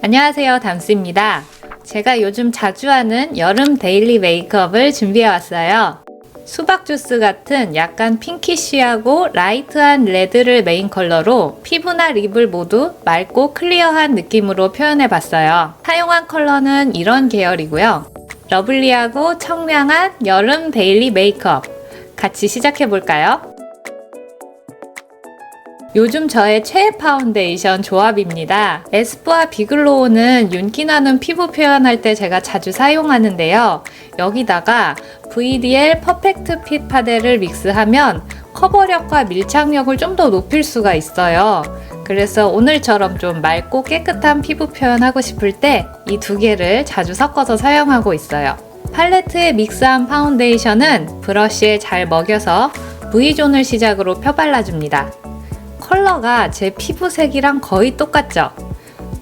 안녕하세요, 담스입니다. 제가 요즘 자주 하는 여름 데일리 메이크업을 준비해 왔어요. 수박 주스 같은 약간 핑키쉬하고 라이트한 레드를 메인 컬러로 피부나 립을 모두 맑고 클리어한 느낌으로 표현해 봤어요. 사용한 컬러는 이런 계열이고요. 러블리하고 청량한 여름 데일리 메이크업 같이 시작해 볼까요? 요즘 저의 최애 파운데이션 조합입니다. 에스쁘아 비글로우는 윤기나는 피부 표현할 때 제가 자주 사용하는데요. 여기다가 VDL 퍼펙트 핏 파데를 믹스하면 커버력과 밀착력을 좀 더 높일 수가 있어요. 그래서 오늘처럼 좀 맑고 깨끗한 피부 표현하고 싶을 때 이 두 개를 자주 섞어서 사용하고 있어요. 팔레트에 믹스한 파운데이션은 브러쉬에 잘 먹여서 V존을 시작으로 펴발라줍니다. 컬러가 제 피부색이랑 거의 똑같죠?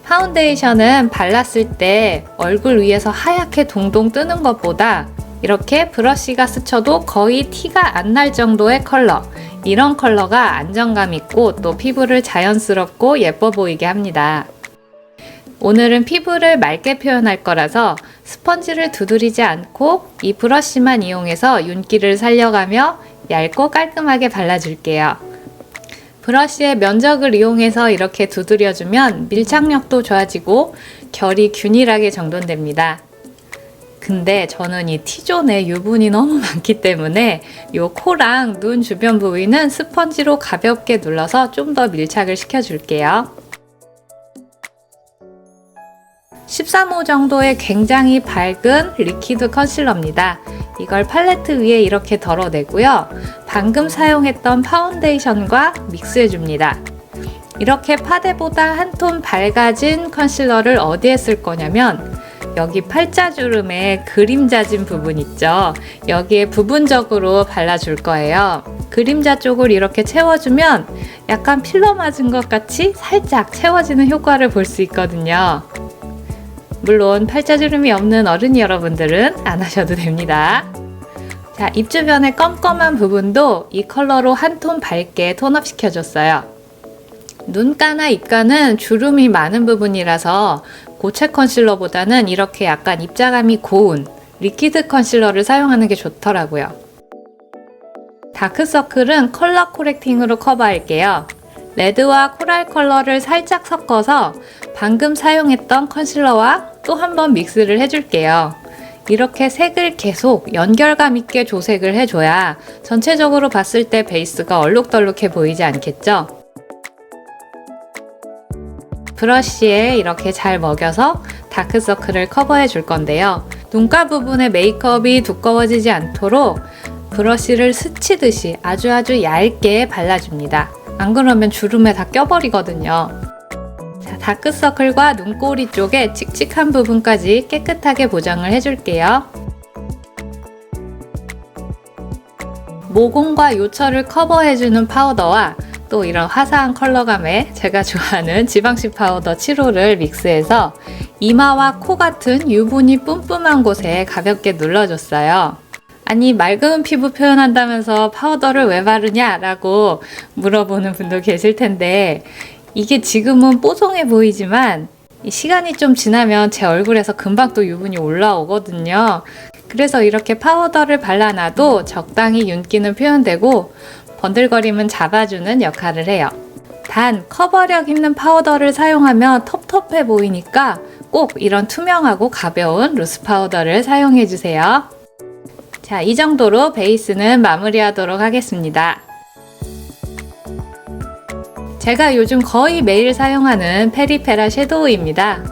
파운데이션은 발랐을 때 얼굴 위에서 하얗게 동동 뜨는 것보다 이렇게 브러쉬가 스쳐도 거의 티가 안 날 정도의 컬러, 이런 컬러가 안정감 있고 또 피부를 자연스럽고 예뻐 보이게 합니다. 오늘은 피부를 맑게 표현할 거라서 스펀지를 두드리지 않고 이 브러쉬만 이용해서 윤기를 살려가며 얇고 깔끔하게 발라줄게요. 브러쉬의 면적을 이용해서 이렇게 두드려주면 밀착력도 좋아지고 결이 균일하게 정돈됩니다. 근데 저는 이 T존에 유분이 너무 많기 때문에 이 코랑 눈 주변 부위는 스펀지로 가볍게 눌러서 좀 더 밀착을 시켜줄게요. 13호 정도의 굉장히 밝은 리퀴드 컨실러입니다. 이걸 팔레트 위에 이렇게 덜어내고요. 방금 사용했던 파운데이션과 믹스해줍니다. 이렇게 파데보다 한 톤 밝아진 컨실러를 어디에 쓸 거냐면 여기 팔자주름에 그림자진 부분 있죠? 여기에 부분적으로 발라줄 거예요. 그림자 쪽을 이렇게 채워주면 약간 필러 맞은 것 같이 살짝 채워지는 효과를 볼 수 있거든요. 물론 팔자주름이 없는 어른이 여러분들은 안 하셔도 됩니다. 자, 입 주변의 껌껌한 부분도 이 컬러로 한 톤 밝게 톤업 시켜줬어요. 눈가나 입가는 주름이 많은 부분이라서 고체 컨실러보다는 이렇게 약간 입자감이 고운 리퀴드 컨실러를 사용하는 게 좋더라고요. 다크서클은 컬러 코렉팅으로 커버할게요. 레드와 코랄 컬러를 살짝 섞어서 방금 사용했던 컨실러와 또 한 번 믹스를 해줄게요. 이렇게 색을 계속 연결감 있게 조색을 해줘야 전체적으로 봤을 때 베이스가 얼룩덜룩해 보이지 않겠죠? 브러쉬에 이렇게 잘 먹여서 다크서클을 커버해 줄 건데요. 눈가 부분의 메이크업이 두꺼워지지 않도록 브러쉬를 스치듯이 아주 얇게 발라줍니다. 안 그러면 주름에 다 껴버리거든요. 자, 다크서클과 눈꼬리 쪽에 칙칙한 부분까지 깨끗하게 보정을 해줄게요. 모공과 요철을 커버해주는 파우더와 또 이런 화사한 컬러감에 제가 좋아하는 지방시 파우더 7호를 믹스해서 이마와 코 같은 유분이 뿜뿜한 곳에 가볍게 눌러줬어요. 아니, 맑은 피부 표현한다면서 파우더를 왜 바르냐? 라고 물어보는 분도 계실 텐데 이게 지금은 뽀송해 보이지만 시간이 좀 지나면 제 얼굴에서 금방 또 유분이 올라오거든요. 그래서 이렇게 파우더를 발라놔도 적당히 윤기는 표현되고 번들거림은 잡아주는 역할을 해요. 단 커버력 있는 파우더를 사용하면 텁텁해 보이니까 꼭 이런 투명하고 가벼운 루스 파우더를 사용해주세요. 자, 이 정도로 베이스는 마무리하도록 하겠습니다. 제가 요즘 거의 매일 사용하는 페리페라 섀도우입니다.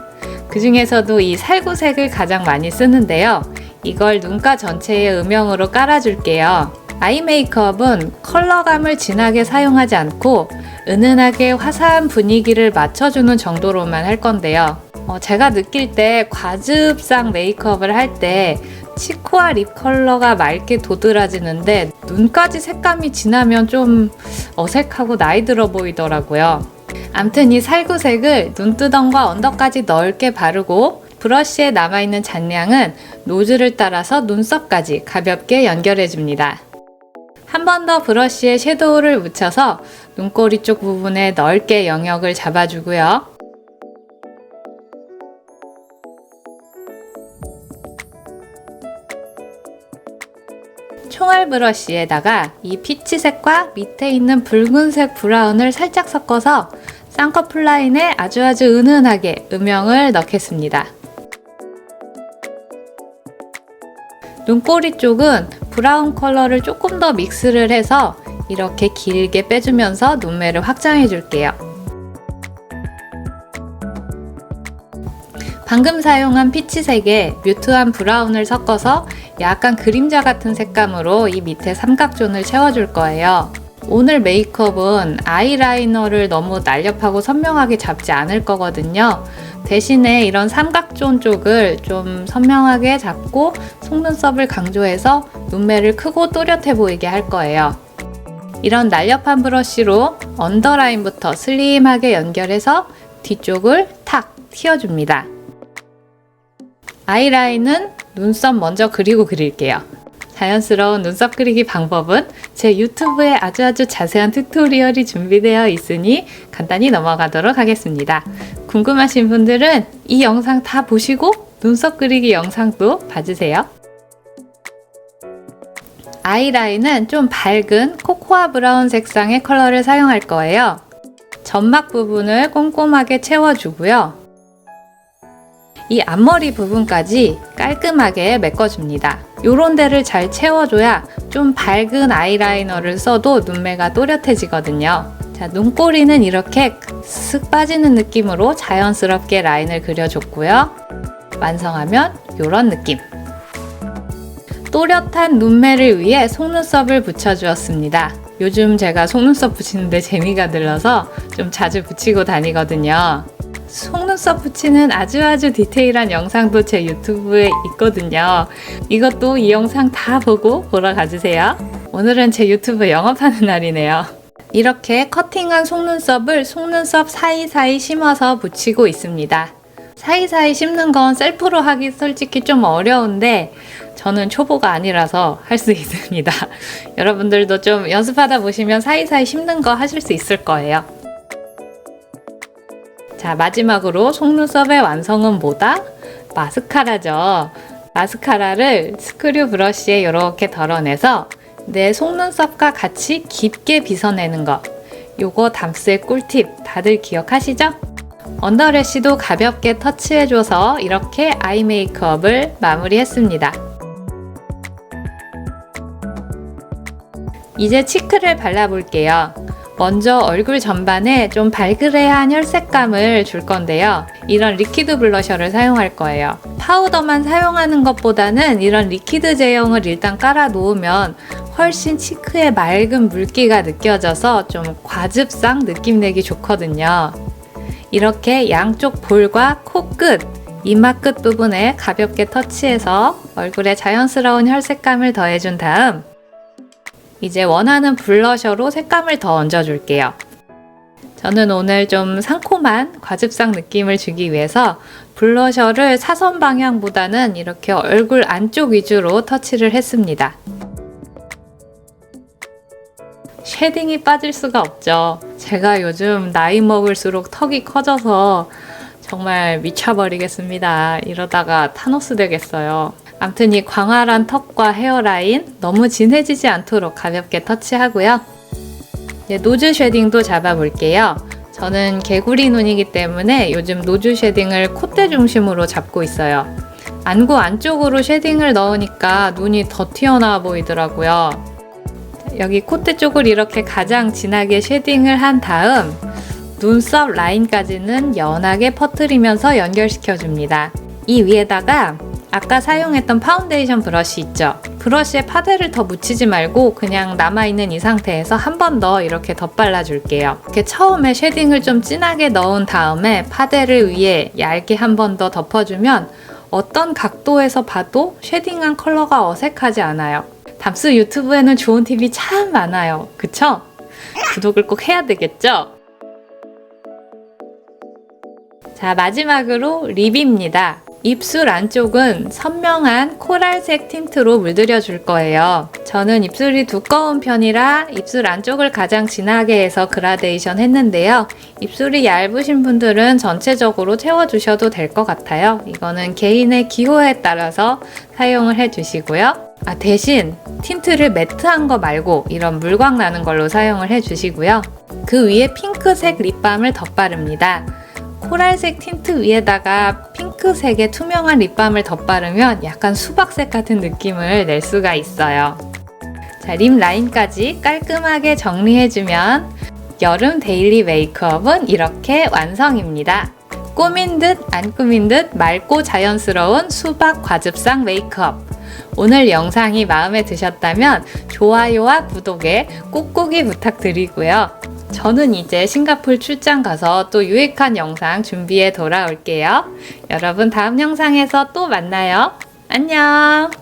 그 중에서도 이 살구색을 가장 많이 쓰는데요. 이걸 눈가 전체에 음영으로 깔아줄게요. 아이 메이크업은 컬러감을 진하게 사용하지 않고 은은하게 화사한 분위기를 맞춰주는 정도로만 할 건데요. 제가 느낄 때 과즙상 메이크업을 할 때 치코와 립 컬러가 맑게 도드라지는데 눈까지 색감이 진하면 좀 어색하고 나이 들어 보이더라고요. 암튼 이 살구색을 눈두덩과 언더까지 넓게 바르고 브러쉬에 남아있는 잔량은 노즐을 따라서 눈썹까지 가볍게 연결해줍니다. 한 번 더 브러쉬에 섀도우를 묻혀서 눈꼬리 쪽 부분에 넓게 영역을 잡아주고요. 총알 브러쉬에다가 이 피치색과 밑에 있는 붉은색 브라운을 살짝 섞어서 쌍꺼풀 라인에 아주 은은하게 음영을 넣겠습니다. 눈꼬리 쪽은 브라운 컬러를 조금 더 믹스를 해서 이렇게 길게 빼주면서 눈매를 확장해 줄게요. 방금 사용한 피치색에 뮤트한 브라운을 섞어서 약간 그림자 같은 색감으로 이 밑에 삼각존을 채워줄 거예요. 오늘 메이크업은 아이라이너를 너무 날렵하고 선명하게 잡지 않을 거거든요. 대신에 이런 삼각존 쪽을 좀 선명하게 잡고 속눈썹을 강조해서 눈매를 크고 또렷해 보이게 할 거예요. 이런 날렵한 브러쉬로 언더라인부터 슬림하게 연결해서 뒤쪽을 탁 틔워줍니다. 아이라인은 눈썹 먼저 그리고 그릴게요. 자연스러운 눈썹 그리기 방법은 제 유튜브에 아주 자세한 튜토리얼이 준비되어 있으니 간단히 넘어가도록 하겠습니다. 궁금하신 분들은 이 영상 다 보시고 눈썹 그리기 영상도 봐주세요. 아이라인은 좀 밝은 코코아 브라운 색상의 컬러를 사용할 거예요. 점막 부분을 꼼꼼하게 채워주고요. 이 앞머리 부분까지 깔끔하게 메꿔줍니다. 요런 데를 잘 채워줘야 좀 밝은 아이라이너를 써도 눈매가 또렷해지거든요. 자, 눈꼬리는 이렇게 쓱 빠지는 느낌으로 자연스럽게 라인을 그려줬고요. 완성하면 요런 느낌. 또렷한 눈매를 위해 속눈썹을 붙여주었습니다. 요즘 제가 속눈썹 붙이는데 재미가 들러서 좀 자주 붙이고 다니거든요. 속눈썹 붙이는 아주 디테일한 영상도 제 유튜브에 있거든요. 이것도 이 영상 다 보러 가주세요. 오늘은 제 유튜브 영업하는 날이네요. 이렇게 커팅한 속눈썹을 속눈썹 사이사이 심어서 붙이고 있습니다. 사이사이 심는 건 셀프로 하기 솔직히 좀 어려운데 저는 초보가 아니라서 할 수 있습니다. 여러분들도 좀 연습하다 보시면 사이사이 심는 거 하실 수 있을 거예요. 자, 마지막으로 속눈썹의 완성은 뭐다? 마스카라죠. 마스카라를 스크류 브러쉬에 이렇게 덜어내서 내 속눈썹과 같이 깊게 빗어내는 거. 요거 담스의 꿀팁 다들 기억하시죠? 언더래쉬도 가볍게 터치해줘서 이렇게 아이 메이크업을 마무리했습니다. 이제 치크를 발라볼게요. 먼저 얼굴 전반에 좀 발그레한 혈색감을 줄 건데요. 이런 리퀴드 블러셔를 사용할 거예요. 파우더만 사용하는 것보다는 이런 리퀴드 제형을 일단 깔아 놓으면 훨씬 치크의 맑은 물기가 느껴져서 좀 과즙상 느낌 내기 좋거든요. 이렇게 양쪽 볼과 코끝, 이마 끝 부분에 가볍게 터치해서 얼굴에 자연스러운 혈색감을 더해준 다음 이제 원하는 블러셔로 색감을 더 얹어줄게요. 저는 오늘 좀 상콤한 과즙상 느낌을 주기 위해서 블러셔를 사선 방향보다는 이렇게 얼굴 안쪽 위주로 터치를 했습니다. 쉐딩이 빠질 수가 없죠. 제가 요즘 나이 먹을수록 턱이 커져서 정말 미쳐버리겠습니다. 이러다가 타노스 되겠어요. 아무튼 이 광활한 턱과 헤어라인 너무 진해지지 않도록 가볍게 터치하고요. 이제 노즈 쉐딩도 잡아볼게요. 저는 개구리 눈이기 때문에 요즘 노즈 쉐딩을 콧대 중심으로 잡고 있어요. 안구 안쪽으로 쉐딩을 넣으니까 눈이 더 튀어나와 보이더라고요. 여기 콧대 쪽을 이렇게 가장 진하게 쉐딩을 한 다음 눈썹 라인까지는 연하게 퍼뜨리면서 연결시켜줍니다. 이 위에다가 아까 사용했던 파운데이션 브러쉬 있죠? 브러쉬에 파데를 더 묻히지 말고 그냥 남아있는 이 상태에서 한 번 더 이렇게 덧발라줄게요. 이렇게 처음에 쉐딩을 좀 진하게 넣은 다음에 파데를 위에 얇게 한 번 더 덮어주면 어떤 각도에서 봐도 쉐딩한 컬러가 어색하지 않아요. 담스 유튜브에는 좋은 팁이 참 많아요. 그쵸? 구독을 꼭 해야 되겠죠? 자, 마지막으로 립입니다. 입술 안쪽은 선명한 코랄색 틴트로 물들여 줄 거예요. 저는 입술이 두꺼운 편이라 입술 안쪽을 가장 진하게 해서 그라데이션 했는데요. 입술이 얇으신 분들은 전체적으로 채워주셔도 될 것 같아요. 이거는 개인의 기호에 따라서 사용을 해주시고요. 대신 틴트를 매트한 거 말고 이런 물광 나는 걸로 사용을 해주시고요. 그 위에 핑크색 립밤을 덧바릅니다. 코랄색 틴트 위에다가 핑크색의 투명한 립밤을 덧바르면 약간 수박색 같은 느낌을 낼 수가 있어요. 자, 립 라인까지 깔끔하게 정리해주면 여름 데일리 메이크업은 이렇게 완성입니다. 꾸민 듯 안 꾸민 듯 맑고 자연스러운 수박 과즙상 메이크업. 오늘 영상이 마음에 드셨다면 좋아요와 구독에 꾹꾹이 부탁드리고요. 저는 이제 싱가포르 출장 가서 또 유익한 영상 준비해 돌아올게요. 여러분 다음 영상에서 또 만나요. 안녕!